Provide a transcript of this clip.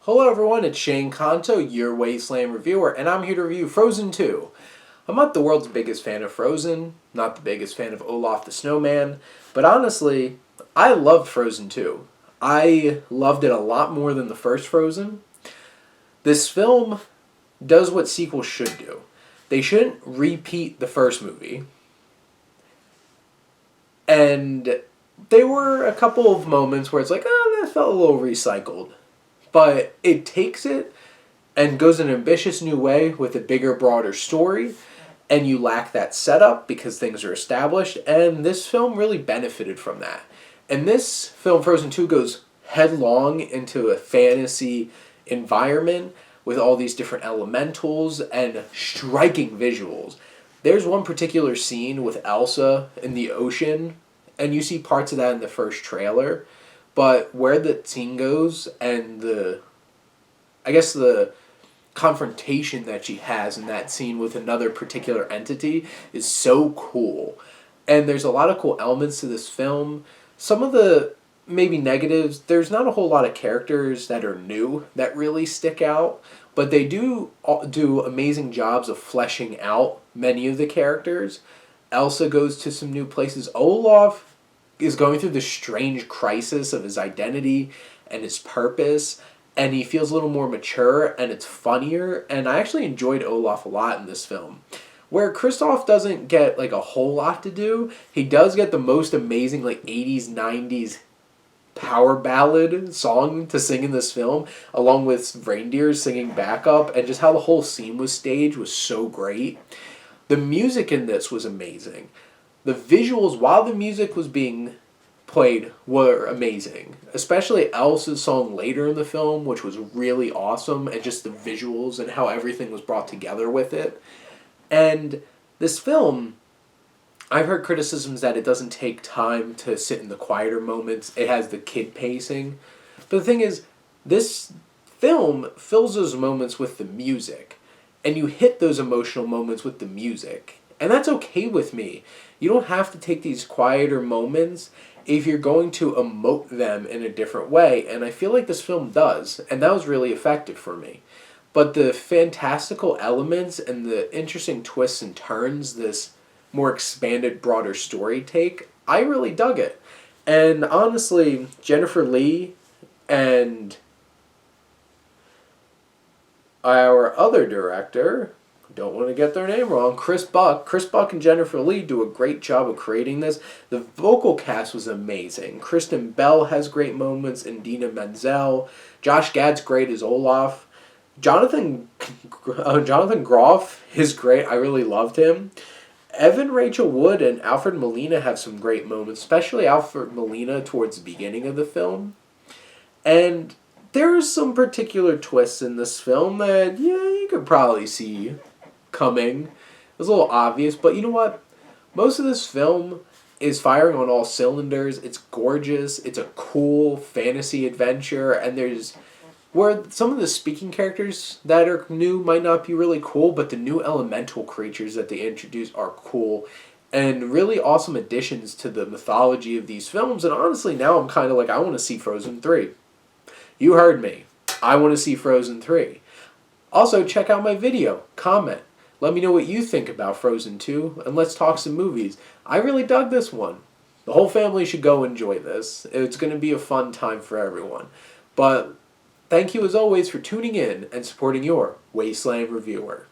Hello everyone, it's Shane Kanto, your Wasteland Reviewer, and I'm here to review Frozen 2. I'm not the world's biggest fan of Frozen, not the biggest fan of Olaf the Snowman, but honestly, I loved Frozen 2. I loved it a lot more than the first Frozen. This film does what sequels should do. They shouldn't repeat the first movie. And there were a couple of moments where it's like, oh, that felt a little recycled. But it takes it and goes an ambitious new way with a bigger, broader story, and you lack that setup because things are established, and this film really benefited from that. And this film, Frozen 2, goes headlong into a fantasy environment with all these different elementals and striking visuals. There's one particular scene with Elsa in the ocean, and you see parts of that in the first trailer. But where the scene goes and the confrontation that she has in that scene with another particular entity is so cool. And there's a lot of cool elements to this film. Some of the maybe negatives, there's not a whole lot of characters that are new that really stick out, but they do amazing jobs of fleshing out many of the characters. Elsa goes to some new places. Olaf is going through this strange crisis of his identity and his purpose, and he feels a little more mature, and it's funnier, and I actually enjoyed Olaf a lot in this film. Where Kristoff doesn't get like a whole lot to do, he does get the most amazing like 80s, 90s power ballad song to sing in this film, along with reindeers singing backup, and just how the whole scene was staged was so great. The music in this was amazing. The visuals, while the music was being played, were amazing. Especially Elsa's song later in the film, which was really awesome, and just the visuals and how everything was brought together with it. And this film, I've heard criticisms that it doesn't take time to sit in the quieter moments. It has the kid pacing. But the thing is, this film fills those moments with the music. And you hit those emotional moments with the music. And that's okay with me. You don't have to take these quieter moments if you're going to emote them in a different way. And I feel like this film does. And that was really effective for me. But the fantastical elements and the interesting twists and turns this more expanded, broader story take, I really dug it. And honestly, Jennifer Lee and our other director, don't want to get their name wrong, Chris Buck and Jennifer Lee do a great job of creating this. The vocal cast was amazing. Kristen Bell has great moments, and Dina Menzel. Josh Gad's great as Olaf. Jonathan Groff is great. I really loved him. Evan Rachel Wood and Alfred Molina have some great moments, especially Alfred Molina towards the beginning of the film. And there's some particular twists in this film that, yeah, you could probably see coming. It was a little obvious, but you know what? Most of this film is firing on all cylinders. It's gorgeous. It's a cool fantasy adventure, and there's where some of the speaking characters that are new might not be really cool, but the new elemental creatures that they introduce are cool and really awesome additions to the mythology of these films. And honestly, now I'm kind of like, I want to see Frozen 3. You heard me. I want to see Frozen 3. Also, check out my video. Comment. Let me know what you think about Frozen 2, and let's talk some movies. I really dug this one. The whole family should go enjoy this. It's going to be a fun time for everyone. But thank you as always for tuning in and supporting your Wasteland Reviewer.